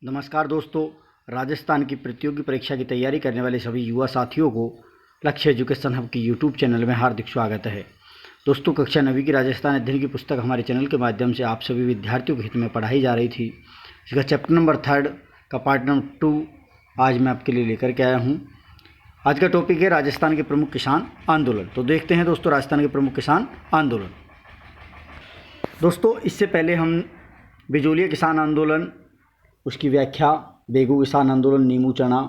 नमस्कार दोस्तों, राजस्थान की प्रतियोगी परीक्षा की तैयारी करने वाले सभी युवा साथियों को लक्ष्य एजुकेशन हब की यूट्यूब चैनल में हार्दिक स्वागत है। दोस्तों, कक्षा 9वीं की राजस्थान अध्ययन की पुस्तक हमारे चैनल के माध्यम से आप सभी विद्यार्थियों के हित में पढ़ाई जा रही थी। इसका चैप्टर नंबर 3 का पार्ट नंबर 2 आज मैं आपके लिए लेकर के आया हूँ। आज का टॉपिक है राजस्थान के प्रमुख किसान आंदोलन। तो देखते हैं दोस्तों राजस्थान के प्रमुख किसान आंदोलन। दोस्तों, इससे पहले हम बिजोलिया किसान आंदोलन, उसकी व्याख्या, बेगू किसान आंदोलन, नीमू चना,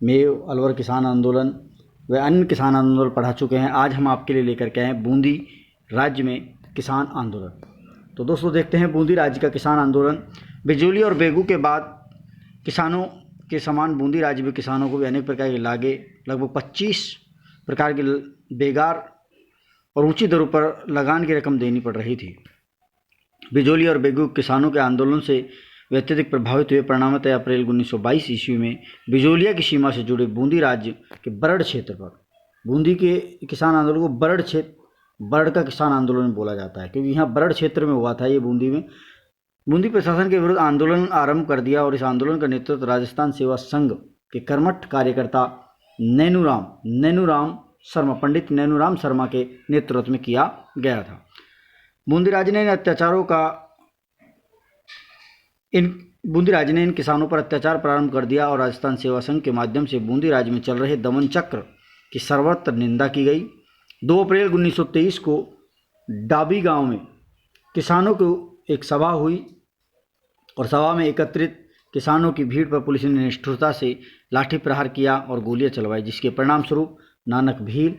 मेव, अलवर किसान आंदोलन व अन्य किसान आंदोलन पढ़ा चुके हैं। आज हम आपके लिए लेकर के आए हैं बूंदी राज्य में किसान आंदोलन। तो दोस्तों देखते हैं बूंदी राज्य का किसान आंदोलन। बिजोलिया और बेगू के बाद किसानों के समान बूंदी राज्य में किसानों को भी अनेक प्रकार के लागे, लगभग 25 प्रकार के बेगार और ऊंची दरों पर लगान की रकम देनी पड़ रही थी। बिजोलिया और बेगू किसानों के आंदोलन से वे अत्यधिक प्रभावित हुए। परिणामतः अप्रैल 1922 ईस्वी में बिजोलिया की सीमा से जुड़े बूंदी राज्य के बरड़ क्षेत्र पर बूंदी के किसान आंदोलन को बरड़ का किसान आंदोलन बोला जाता है, क्योंकि यहाँ बरड़ क्षेत्र में हुआ था। ये बूंदी में बूंदी प्रशासन के विरुद्ध आंदोलन आरंभ कर दिया और इस आंदोलन का नेतृत्व राजस्थान सेवा संघ के कर्मठ कार्यकर्ता पंडित नैनूराम शर्मा के नेतृत्व में किया गया था। बूंदी राज्य ने इन किसानों पर अत्याचार प्रारंभ कर दिया और राजस्थान सेवा संघ के माध्यम से बूंदी राज्य में चल रहे दमन चक्र की सर्वत्र निंदा की गई। 2 अप्रैल 1923 को डाबी गांव में किसानों की एक सभा हुई और सभा में एकत्रित किसानों की भीड़ पर पुलिस ने निष्ठुरता से लाठी प्रहार किया और गोलियां चलवाई, जिसके परिणाम स्वरूप नानक भील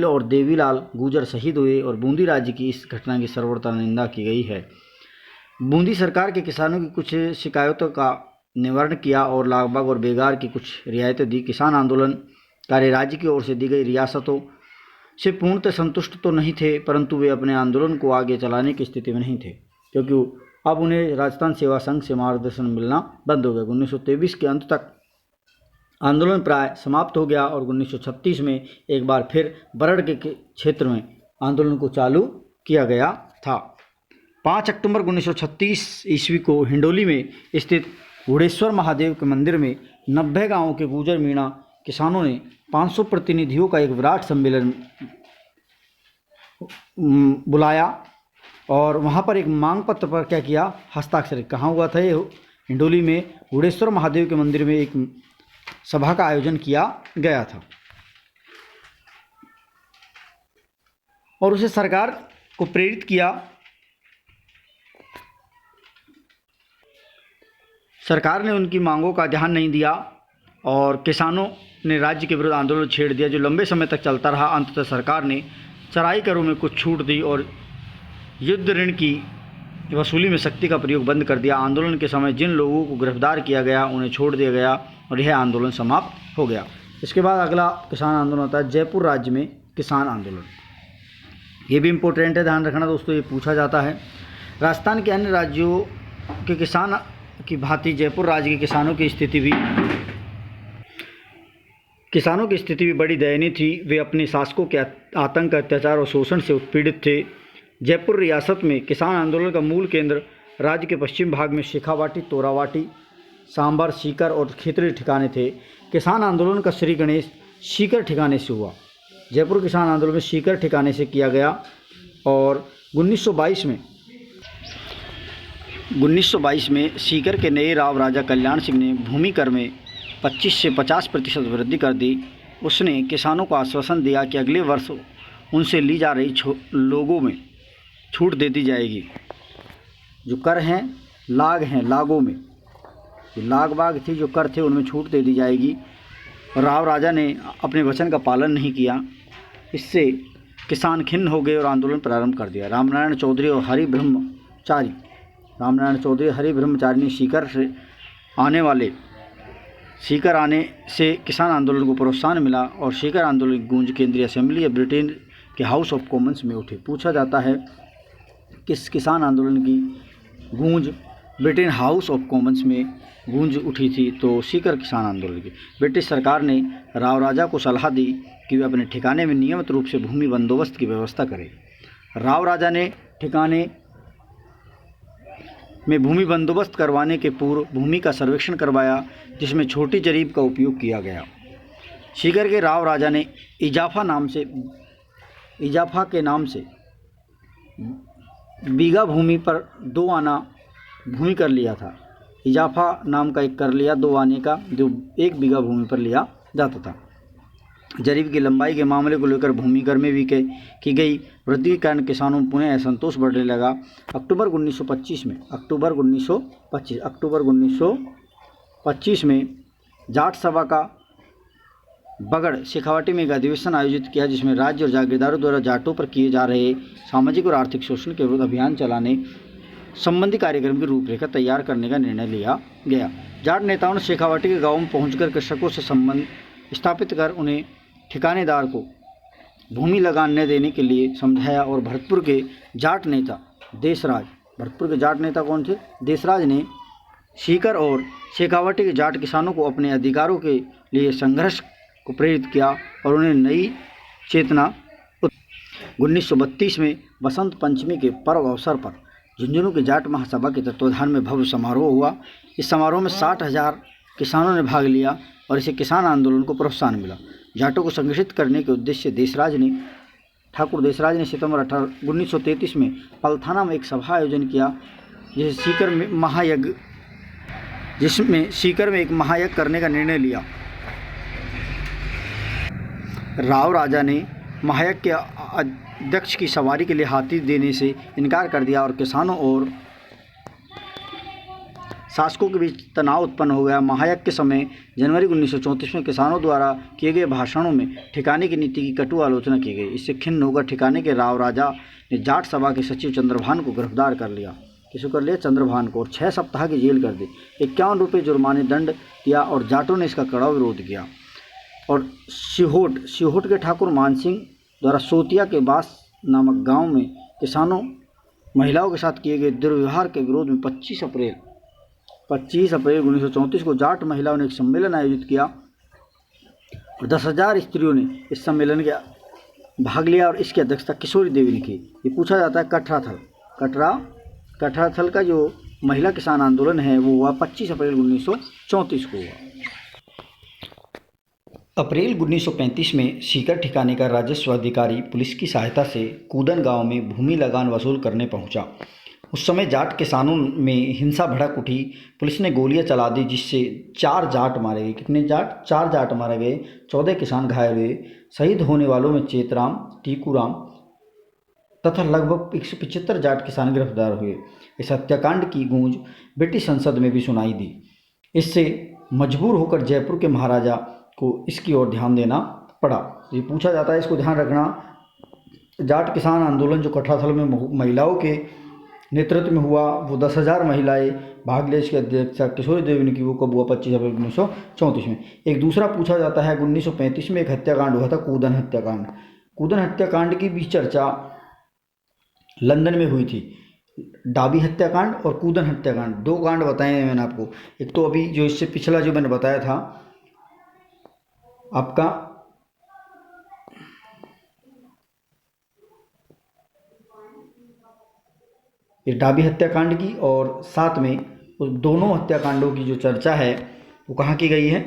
और देवीलाल गुजर शहीद हुए और बूंदी राज्य की इस घटना की सर्वथा निंदा की गई है। बूंदी सरकार के किसानों की कुछ शिकायतों का निवारण किया और लागबाग और बेगार की कुछ रियायतें दी। किसान आंदोलनकारी राज्य की ओर से दी गई रियासतों से पूर्णतः संतुष्ट तो नहीं थे, परंतु वे अपने आंदोलन को आगे चलाने की स्थिति में नहीं थे, क्योंकि अब उन्हें राजस्थान सेवा संघ से मार्गदर्शन मिलना बंद हो गया। 1923 के अंत तक आंदोलन प्राय समाप्त हो गया और 1936 में एक बार फिर बरड़ के क्षेत्र में आंदोलन को चालू किया गया था। 5 अक्टूबर 1936 ईस्वी को हिंडोली में स्थित गुढ़ेश्वर महादेव के मंदिर में 90 गांवों के गुजर मीणा किसानों ने 500 प्रतिनिधियों का एक विराट सम्मेलन बुलाया और वहां पर एक मांग पत्र पर क्या किया, हस्ताक्षर। कहाँ हुआ था ये? हिंडोली में गुढ़ेश्वर महादेव के मंदिर में एक सभा का आयोजन किया गया था और उसे सरकार को प्रेरित किया। सरकार ने उनकी मांगों का ध्यान नहीं दिया और किसानों ने राज्य के विरुद्ध आंदोलन छेड़ दिया, जो लंबे समय तक चलता रहा। अंततः सरकार ने चराई करों में कुछ छूट दी और युद्ध ऋण की वसूली में शक्ति का प्रयोग बंद कर दिया। आंदोलन के समय जिन लोगों को गिरफ्तार किया गया उन्हें छोड़ दिया गया और यह आंदोलन समाप्त हो गया। इसके बाद अगला किसान आंदोलन होता है जयपुर राज्य में किसान आंदोलन। ये भी इम्पोर्टेंट है, ध्यान रखना दोस्तों, ये पूछा जाता है। राजस्थान के अन्य राज्यों के किसान की भांति जयपुर राज्य के किसानों की स्थिति भी बड़ी दयनीय थी। वे अपने शासकों के आतंक, अत्याचार और शोषण से उत्पीड़ित थे। जयपुर रियासत में किसान आंदोलन का मूल केंद्र राज्य के पश्चिम भाग में शेखावाटी, तोरावाटी, सांबर, सीकर और खेतरी ठिकाने थे। किसान आंदोलन का श्री गणेश सीकर ठिकाने से हुआ। जयपुर किसान आंदोलन में सीकर ठिकाने से किया गया और 1922 में सीकर के नए राव राजा कल्याण सिंह ने भूमि कर में 25 से 50% वृद्धि कर दी। उसने किसानों को आश्वासन दिया कि अगले वर्ष उनसे ली जा रही लोगों में छूट दे दी जाएगी। जो कर हैं, लागों में लाग बाग थी, जो कर थे उनमें छूट दे दी जाएगी। राव राजा ने अपने वचन का पालन नहीं किया। इससे किसान खिन्न हो गए और आंदोलन प्रारंभ कर दिया। रामनारायण चौधरी हरि ब्रह्मचारी ने सीकर आने से किसान आंदोलन को प्रोत्साहन मिला और सीकर आंदोलन की गूंज केंद्रीय असेंबली या ब्रिटेन के हाउस ऑफ कॉमन्स में उठी। पूछा जाता है किस किसान आंदोलन की गूंज ब्रिटेन हाउस ऑफ कॉमन्स में गूंज उठी थी, तो सीकर किसान आंदोलन की। ब्रिटिश सरकार ने राव राजा को सलाह दी कि वे अपने ठिकाने में नियमित रूप से भूमि बंदोबस्त की व्यवस्था करें। राव राजा ने ठिकाने में भूमि बंदोबस्त करवाने के पूर्व भूमि का सर्वेक्षण करवाया, जिसमें छोटी जरीब का उपयोग किया गया। सीकर के राव राजा ने इजाफा के नाम से बीघा भूमि पर 2 आना भूमि कर लिया था। इजाफा नाम का एक कर लिया 2 आने का, जो 1 बीघा भूमि पर लिया जाता था। जरीब की लंबाई के मामले को लेकर भूमि कर में भी की गई वृद्धि के कारण किसानों में पुनः असंतोष बढ़ने लगा। अक्टूबर 1925 में जाट सभा का बगड़ शेखावाटी में एक अधिवेशन आयोजित किया, जिसमें राज्य और जागीरदारों द्वारा जाटों पर किए जा रहे सामाजिक और आर्थिक शोषण के विरुद्ध अभियान चलाने संबंधी कार्यक्रम की रूपरेखा तैयार करने का निर्णय लिया गया। जाट नेताओं ने शेखावाटी के गांवों में पहुंचकर कृषकों से संबंध स्थापित कर उन्हें ठिकानेदार को भूमि लगाने देने के लिए समझाया और भरतपुर के जाट नेता कौन थे? देसराज ने सीकर और शेखावाटी के जाट किसानों को अपने अधिकारों के लिए संघर्ष को प्रेरित किया और उन्हें नई चेतना। 1932 में बसंत पंचमी के पर्व अवसर पर झुंझुनू के जाट महासभा के तत्वाधान में भव्य समारोह हुआ। इस समारोह में 60,000 किसानों ने भाग लिया और इसे किसान आंदोलन को प्रोत्साहन मिला। जाटों को संगठित करने के उद्देश्य ठाकुर देसराज ने सितंबर 1933 में पलथाना में एक सभा आयोजन किया, जिसमें सीकर में एक महायज्ञ करने का निर्णय लिया। राव राजा ने महायज्ञ के अध्यक्ष की सवारी के लिए हाथी देने से इनकार कर दिया और किसानों और शासकों के बीच तनाव उत्पन्न हो गया। महायज्ञ के समय जनवरी 1934 में किसानों द्वारा किए गए भाषणों में ठिकाने की नीति की कटु आलोचना की गई। इससे खिन्न होकर ठिकाने के राव राजा ने जाट सभा के सचिव चंद्रभान को गिरफ्तार कर लिया। चंद्रभान को, और 6 सप्ताह की जेल कर दी। 51 रुपये जुर्माने दंड दिया और जाटों ने इसका कड़ा विरोध किया। और सिहोट के ठाकुर मानसिंह द्वारा सोतिया के बास नामक गाँव में किसानों महिलाओं के साथ किए गए दुर्व्यवहार के विरोध में 25 अप्रैल 1934 को जाट महिलाओं ने एक सम्मेलन आयोजित किया और 10,000 स्त्रियों ने इस सम्मेलन के भाग लिया और इसकी अध्यक्षता किशोरी देवी ने की। ये पूछा जाता है कटराथल का जो महिला किसान आंदोलन है वो हुआ 25 अप्रैल 1934 को हुआ। अप्रैल 1935 में सीकर ठिकाने का राजस्व अधिकारी पुलिस की सहायता से कूदन गांव में भूमि लगान वसूल करने पहुंचा। उस समय जाट किसानों में हिंसा भड़क उठी। पुलिस ने गोलियां चला दी, जिससे 4 जाट मारे गए। कितने जाट? 4 जाट मारे गए। 14 किसान घायल हुए। शहीद होने वालों में चेतराम, टीकूराम तथा लगभग 175 जाट किसान गिरफ्तार हुए। इस हत्याकांड की गूंज ब्रिटिश संसद में भी सुनाई दी। इससे मजबूर होकर जयपुर के महाराजा को इसकी ओर ध्यान देना पड़ा। ये पूछा जाता है, इसको ध्यान रखना। जाट किसान आंदोलन जो कटराथल में महिलाओं के नेतृत्व में हुआ, वो 10,000 महिलाएं भाग ले। इसकी अध्यक्षता किशोरी देवी ने की। वो कब हुआ? 25 अप्रैल 1934 में। एक दूसरा पूछा जाता है 1935 में एक हत्याकांड हुआ था, कूदन हत्याकांड। कूदन हत्याकांड की भी चर्चा लंदन में हुई थी। डाबी हत्याकांड और कूदन हत्याकांड 2 कांड बताए हैं मैंने आपको। एक तो अभी जो इससे पिछला जो मैंने बताया था आपका ये डाबी हत्याकांड की, और साथ में उस दोनों हत्याकांडों की जो चर्चा है वो कहाँ की गई है?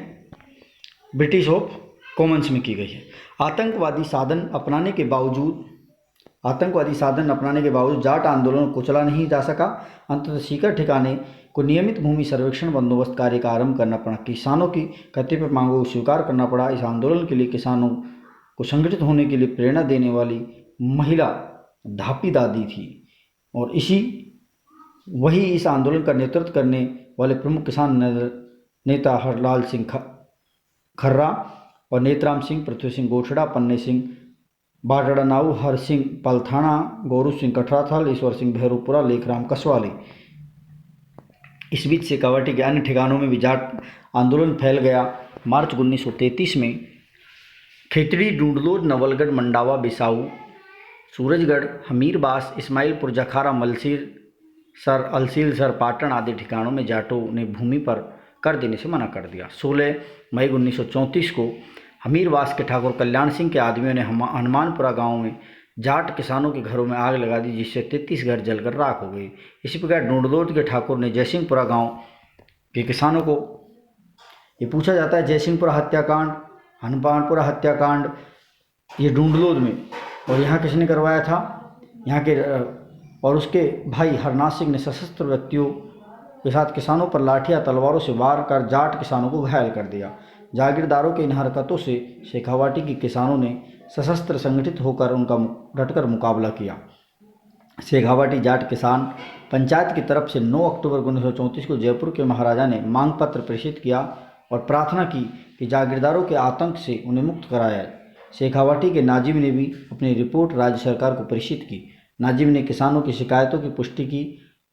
ब्रिटिश ऑफ कॉमन्स में की गई है। आतंकवादी साधन अपनाने के बावजूद जाट आंदोलन को कुचला नहीं जा सका। अंततः सीकर ठिकाने को नियमित भूमि सर्वेक्षण बंदोबस्त कार्य का आरंभ करना पड़ा। किसानों की कतिपय मांगों को स्वीकार करना पड़ा। इस आंदोलन के लिए किसानों को संगठित होने के लिए प्रेरणा देने वाली महिला धापी दादी थी, और वही इस आंदोलन का नेतृत्व करने वाले प्रमुख किसान नेता हरलाल सिंह खर्रा और नेतराम सिंह, पृथ्वी सिंह गोठड़ा, पन्ने सिंह बाटड़ानाऊ, हर सिंह पलथाना, गौरू सिंह कटराथल, ईश्वर सिंह भैरूपुरा, लेखराम कसवाली। इस बीच शेखावाटी के अन्य ठिकानों में भी जाट आंदोलन फैल गया। मार्च 1933 में खेतड़ी, डूंडलोज, नवलगढ़, मंडावा, बिसाऊ, सूरजगढ़, हमीरबास, इस्माइलपुर, जखारा, अलसील सर, पाटन आदि ठिकानों में जाटों ने भूमि पर कर देने से मना कर दिया। 16 मई 1934 को हमीरबास के ठाकुर कल्याण सिंह के आदमियों ने हनुमानपुरा गांव में जाट किसानों के घरों में आग लगा दी, जिससे 33 घर जलकर राख हो गए। इसी प्रकार ढूंढलोद के ठाकुर ने जयसिंहपुरा गांव के किसानों को, ये पूछा जाता है जयसिंहपुरा हत्याकांड, हनुमानपुरा हत्याकांड ये ढूंढलोद में, और यहाँ किसने करवाया था, यहाँ के और उसके भाई हरनाथ सिंह ने सशस्त्र व्यक्तियों के साथ किसानों पर लाठियाँ तलवारों से वार कर जाट किसानों को घायल कर दिया। जागीरदारों के इन हरकतों से शेखावाटी के किसानों ने सशस्त्र संगठित होकर उनका डटकर मुकाबला किया। शेखावाटी जाट किसान पंचायत की तरफ से 9 अक्टूबर 1934 को जयपुर के महाराजा ने मांग पत्र प्रेषित किया और प्रार्थना की कि जागीरदारों के आतंक से उन्हें मुक्त कराया जाए। शेखावाटी के नाजिम ने भी अपनी रिपोर्ट राज्य सरकार को प्रेषित की। नाजिम ने किसानों की शिकायतों की पुष्टि की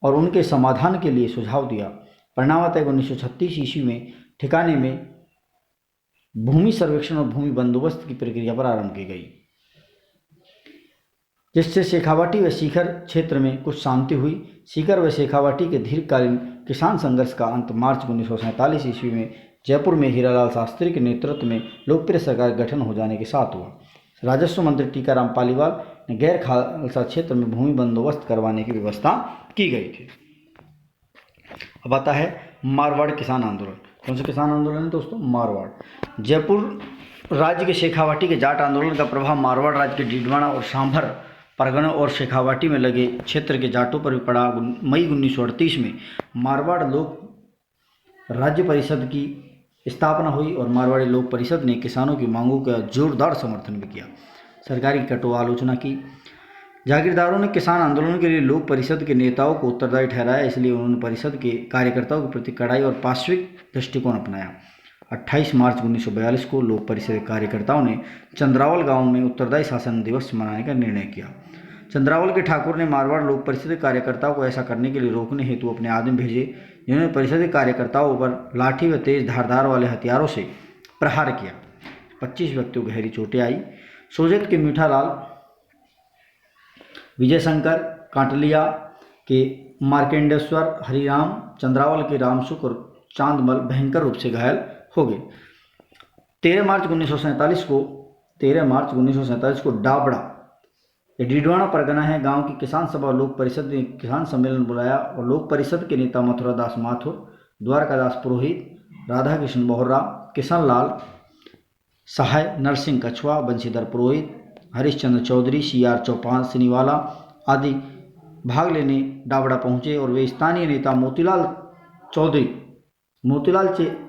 और उनके समाधान के लिए सुझाव दिया। परिणामतः 1936 ईस्वी में ठिकाने में भूमि सर्वेक्षण और भूमि बंदोबस्त की प्रक्रिया प्रारंभ की गई, जिससे शेखावाटी व सीकर क्षेत्र में कुछ शांति हुई। सीकर व शेखावाटी के दीर्घकालीन किसान संघर्ष का अंत मार्च 1947 ईस्वी में जयपुर में हीरालाल शास्त्री के नेतृत्व में लोकप्रिय सरकार गठन हो जाने के साथ हुआ। राजस्व मंत्री टीकाराम पालीवाल ने गैर खालसा क्षेत्र में भूमि बंदोबस्त करवाने की व्यवस्था की गई थी। अब आता है मारवाड़ किसान आंदोलन। कौन सा किसान आंदोलन है दोस्तों? मारवाड़। जयपुर राज्य के शेखावाटी के जाट आंदोलन का प्रभाव मारवाड़ राज्य के डीडवाना और सांभर परगनों और शेखावाटी में लगे क्षेत्र के जाटों पर भी पड़ा। मई 1938 में मारवाड़ लोक राज्य परिषद की स्थापना हुई और मारवाड़ी लोक परिषद ने किसानों की मांगों का जोरदार समर्थन भी किया, सरकार की कटु आलोचना की। जागीरदारों ने किसान आंदोलन के लिए लोक परिषद के नेताओं को उत्तरदायी ठहराया, इसलिए उन्होंने परिषद के कार्यकर्ताओं के प्रति कड़ाई और पार्श्विक दृष्टिकोण अपनाया। 28 मार्च 1942 को लोक परिषद के कार्यकर्ताओं ने चंद्रावल गांव में उत्तरदायी शासन दिवस मनाने का निर्णय किया। चंद्रावल के ठाकुर ने मारवाड़ लोक परिषद के कार्यकर्ताओं को ऐसा करने के लिए रोकने हेतु अपने आदमी भेजे, जिन्होंने परिषद के कार्यकर्ताओं पर लाठी व तेज धारदार वाले हथियारों से प्रहार किया। 25 व्यक्तियों को गहरी चोटें आई। सोजत के मीठालाल, विजय शंकर, कांटलिया के मार्केंडेश्वर, हरिराम, चंद्रावल के रामसुख और चांदमल भयंकर रूप से घायल हो गए। 13 मार्च 1947 को डाबड़ा, ये डीडवाना परगना है, गांव की किसान सभा और लोक परिषद ने किसान सम्मेलन बुलाया और लोक परिषद के नेता मथुरा दास माथुर, द्वारकादास पुरोहित, राधा कृष्ण बोहरा, किशन लाल सहाय, नरसिंह कछुआ, बंशीधर पुरोहित, हरिश्चंद्र चौधरी, CR चौपान सिनीवाला आदि भाग लेने डाबड़ा पहुंचे और वे स्थानीय नेता मोतीलाल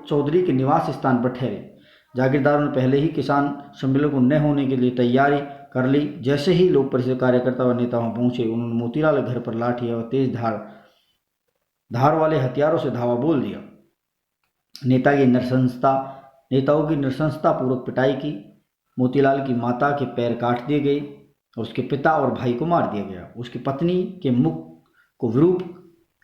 चौधरी के निवास स्थान पर ठहरे। जागीरदारों ने पहले ही किसान सम्मेलन को न होने के लिए तैयारी कर ली। जैसे ही लोक परिषद कार्यकर्ता और नेता वहां पहुंचे, उन्होंने मोतीलाल घर पर लाठी और तेज धार वाले हथियारों से धावा बोल दिया। नेताओं की नृशंसता पूर्वक पिटाई की। मोतीलाल की माता के पैर काट दिए गए और उसके पिता और भाई को मार दिया गया। उसकी पत्नी के मुख को विरूप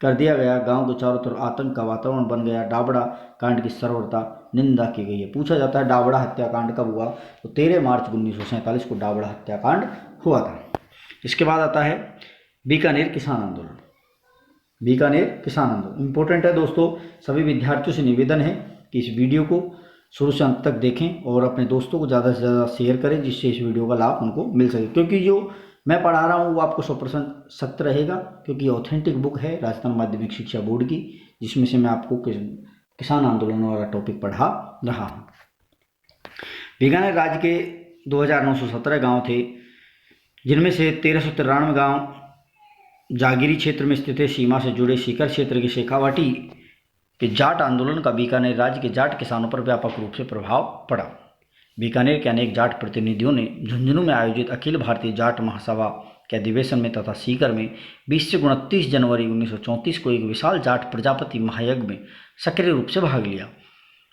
कर दिया गया। गांव के चारों तरफ आतंक का वातावरण बन गया। डाबड़ा कांड की सर्वथा निंदा की गई है। पूछा जाता है डाबड़ा हत्याकांड कब हुआ, तो 13 मार्च 1947 को डाबड़ा हत्याकांड हुआ था। इसके बाद आता है बीकानेर किसान आंदोलन। बीकानेर किसान आंदोलन इंपॉर्टेंट है दोस्तों। सभी विद्यार्थियों से निवेदन है कि इस वीडियो को शुरू से अंत तक देखें और अपने दोस्तों को ज़्यादा से ज़्यादा शेयर करें, जिससे इस वीडियो का लाभ उनको मिल सके। क्योंकि जो मैं पढ़ा रहा हूँ वो आपको 100% सत्य रहेगा, क्योंकि ऑथेंटिक बुक है राजस्थान माध्यमिक शिक्षा बोर्ड की, जिसमें से मैं आपको किसान आंदोलन वाला टॉपिक पढ़ा रहा हूँ। बीकानेर राज्य के 2917 गांव थे, जिनमें से 1393 गांव जागीरी क्षेत्र में स्थित है। सीमा से जुड़े सीकर क्षेत्र के शेखावाटी के जाट आंदोलन का बीकानेर राज्य के जाट किसानों पर व्यापक रूप से प्रभाव पड़ा। बीकानेर के अनेक जाट प्रतिनिधियों ने झुंझुनू में आयोजित अखिल भारतीय जाट महासभा के अधिवेशन में तथा सीकर में 20 से 29 जनवरी 1934 को एक विशाल जाट प्रजापति महायज्ञ में सक्रिय रूप से भाग लिया।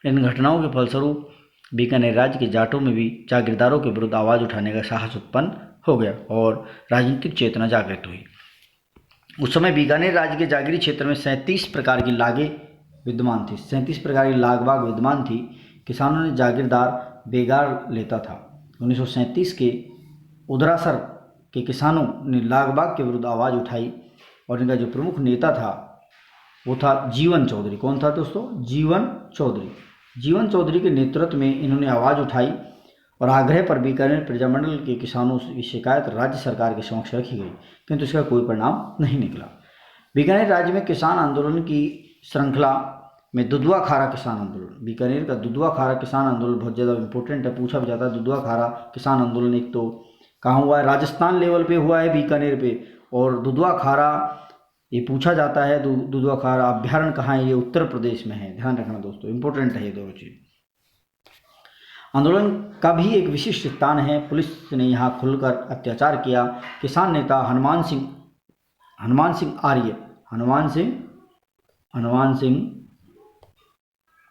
इन घटनाओं के फलस्वरूप बीकानेर राज्य के जाटों में भी जागीरदारों के विरुद्ध आवाज़ उठाने का साहस उत्पन्न हो गया और राजनीतिक चेतना जागृत हुई। उस समय बीकानेर राज्य के जागीरी क्षेत्र में 37 प्रकार की लागें विद्यमान थी। 37 प्रकार की लाग बाग विद्यमान थी। किसानों ने जागीरदार बेगार लेता था। 1937 के उदरासर के किसानों ने लाग बाग के विरुद्ध आवाज़ उठाई और इनका जो प्रमुख नेता था वो था जीवन चौधरी। कौन था दोस्तों? जीवन चौधरी। जीवन चौधरी के नेतृत्व में इन्होंने आवाज़ उठाई और आग्रह पर बीकानेर प्रजामंडल के किसानों की शिकायत राज्य सरकार के समक्ष रखी गई, किंतु इसका कोई परिणाम नहीं निकला। बीकानेर राज्य में किसान आंदोलन की श्रृंखला में दुधवा खारा किसान आंदोलन, बीकानेर का दुधवा खारा किसान आंदोलन बहुत ज़्यादा इंपॉर्टेंट है, पूछा भी जाता है। दुधवा खारा किसान आंदोलन एक तो कहाँ हुआ है, राजस्थान लेवल पे हुआ है बीकानेर पे, और दुधवा खारा ये पूछा जाता है दुधवा खारा अभ्यारण्य कहाँ है, ये उत्तर प्रदेश में है। ध्यान रखना दोस्तों, इंपॉर्टेंट है ये दोनों चीज़। आंदोलन का भी एक विशिष्ट स्थान है, पुलिस ने यहाँ खुलकर अत्याचार किया। किसान नेता हनुमान सिंह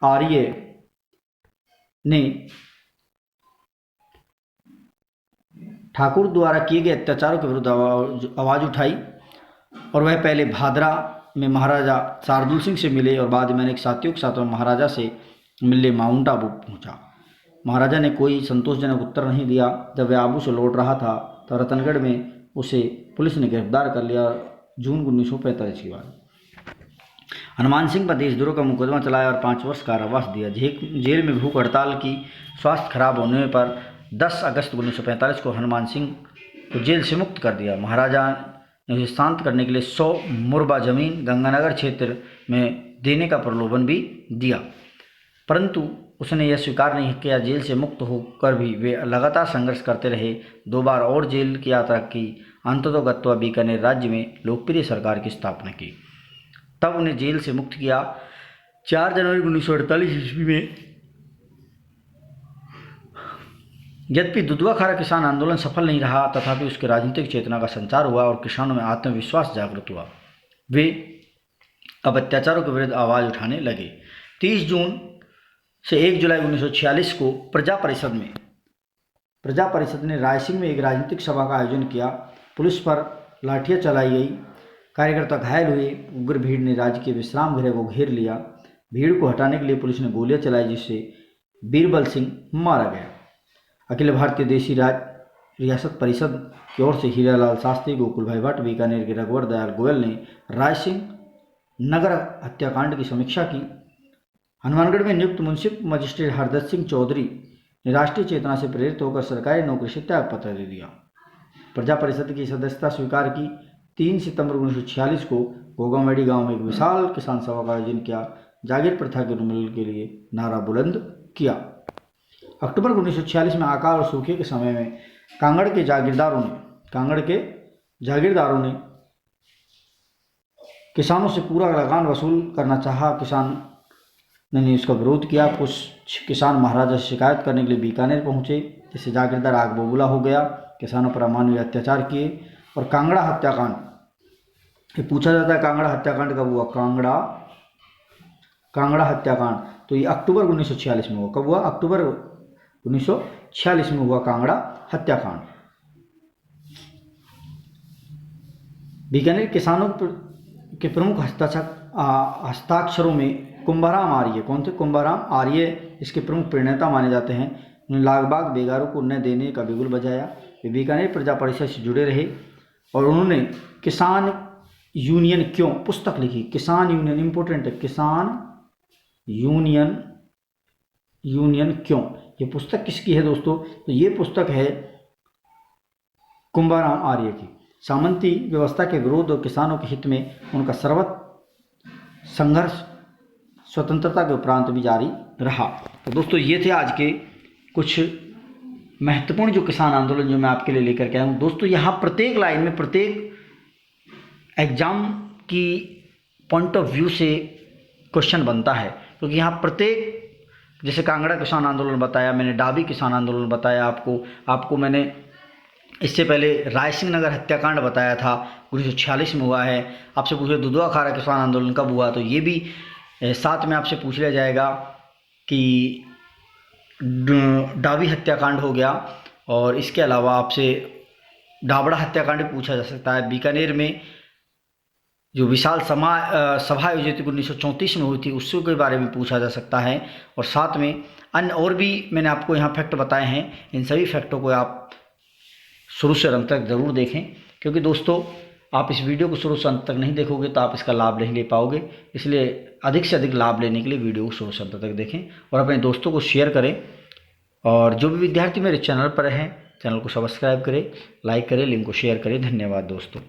आर्य ने ठाकुर द्वारा किए गए अत्याचारों के विरुद्ध आवाज़ उठाई, और वह पहले भादरा में महाराजा शार्दुल सिंह से मिले और बाद में अनेक साथियों के साथ महाराजा से मिलने माउंट आबू पहुंचा। महाराजा ने कोई संतोषजनक उत्तर नहीं दिया। जब वह आबू से लौट रहा था तो रतनगढ़ में उसे पुलिस ने गिरफ्तार कर लिया। जून 1945 की बात। हनुमान सिंह पर देशद्रोह का मुकदमा चलाया और 5 वर्ष कारावास दिया। जेल में भूख हड़ताल की स्वास्थ्य खराब होने पर 10 अगस्त 1945 को हनुमान सिंह को जेल से मुक्त कर दिया। महाराजा ने उसे शांत करने के लिए 100 मुरबा जमीन गंगानगर क्षेत्र में देने का प्रलोभन भी दिया, परंतु उसने यह स्वीकार नहीं किया। जेल से मुक्त होकर भी वे लगातार संघर्ष करते रहे। 2 बार और जेल की यात्रा की। अंततः गत्वा बीकानेर राज्य में लोकप्रिय सरकार की स्थापना की, तब उन्हें जेल से मुक्त किया। 4 जनवरी 1948 ईस्वी में। यद्यपि दुधवा खारा किसान आंदोलन सफल नहीं रहा, तथापि उसके राजनीतिक चेतना का संचार हुआ और किसानों में आत्मविश्वास जागृत हुआ। वे अब अत्याचारों के विरुद्ध आवाज़ उठाने लगे। 30 जून से 1 जुलाई 1946 को प्रजा परिषद ने रायसिंह में एक राजनीतिक सभा का आयोजन किया। पुलिस पर लाठियां चलाई गई, कार्यकर्ता घायल हुए। उग्र भीड़ ने राज्य के विश्राम गृह को घेर लिया। भीड़ को हटाने के लिए पुलिस ने गोलियां चलाई, जिससे बीरबल सिंह मारा गया। अखिल भारतीय देशी रियासत परिषद की ओर से हीरालाल शास्त्री, गोकुल भाई भट्ट, बीकानेर के रघुवर दयाल गोयल ने रायसिंह नगर हत्याकांड की समीक्षा की। हनुमानगढ़ में नियुक्त मुंसिफ मजिस्ट्रेट हरदत्त सिंह चौधरी ने राष्ट्रीय चेतना से प्रेरित होकर सरकारी नौकरी से त्याग पत्र दे दिया। प्रजा परिषद की सदस्यता स्वीकार की। 3 सितंबर 1946 को गोगामेडी गांव में एक विशाल किसान सभा का आयोजन किया। जागीर प्रथा के उन्मूलन के लिए नारा बुलंद किया। अक्टूबर 1946 में अकाल और सूखे के समय में कांगड़ के जागीरदारों ने किसानों से पूरा लगान वसूल करना चाहा। किसान ने इसका विरोध किया। कुछ किसान महाराजा से शिकायत करने के लिए बीकानेर पहुंचे, जिससे जागीरदार आग बबूला हो गया। किसानों पर अमानवीय अत्याचार किए। और कांगड़ा हत्याकांड, ये पूछा जाता है कांगड़ा हत्याकांड कब हुआ। कांगड़ा हत्याकांड तो ये अक्टूबर 1946 में हुआ। कब हुआ? अक्टूबर 1946 में हुआ कांगड़ा हत्याकांड। बीकानेर किसानों के प्रमुख हस्ताक्षरों में कुंभाराम आर्य, कौन थे? कुंभाराम आर्य इसके प्रमुख प्रणेता माने जाते हैं। उन्होंने लागबाग बेगारों को न देने का बिगुल बजाया। वे बीकानेर प्रजा परिषद से जुड़े रहे और उन्होंने किसान यूनियन क्यों पुस्तक लिखी। किसान यूनियन इंपॉर्टेंट है, किसान यूनियन क्यों। ये पुस्तक किसकी है दोस्तों? तो ये पुस्तक है कुंभाराम आर्य की। सामंती व्यवस्था के विरोध और किसानों के हित में उनका सर्वत्र संघर्ष स्वतंत्रता के उपरांत भी जारी रहा। तो दोस्तों ये थे आज के कुछ महत्वपूर्ण जो किसान आंदोलन जो मैं आपके लिए लेकर के आया हूँ। दोस्तों यहाँ प्रत्येक लाइन में प्रत्येक एग्जाम की पॉइंट ऑफ व्यू से क्वेश्चन बनता है, क्योंकि यहाँ प्रत्येक, जैसे कांगड़ा किसान आंदोलन बताया मैंने, डाबी किसान आंदोलन बताया आपको मैंने इससे पहले रायसिंह नगर हत्याकांड बताया था 1946 में हुआ है। आपसे पूछे दुधवा खारा किसान आंदोलन कब हुआ, तो ये भी साथ में आपसे पूछ लिया जाएगा कि डाबी हत्याकांड हो गया। और इसके अलावा आपसे डाबड़ा हत्याकांड पूछा जा सकता है। बीकानेर में जो विशाल सभा आयोजित 1934 में हुई थी उसके बारे में पूछा जा सकता है। और साथ में अन्य और भी मैंने आपको यहाँ फैक्ट बताए हैं। इन सभी फैक्टों को आप शुरू से अंत तक ज़रूर देखें, क्योंकि दोस्तों आप इस वीडियो को शुरू से अंत तक नहीं देखोगे तो आप इसका लाभ नहीं ले पाओगे। इसलिए अधिक से अधिक लाभ लेने के लिए वीडियो को शुरू से अंत तक देखें और अपने दोस्तों को शेयर करें और जो भी विद्यार्थी मेरे चैनल पर हैं, चैनल को सब्सक्राइब करें, लाइक करें, लिंक को शेयर करें। धन्यवाद दोस्तों।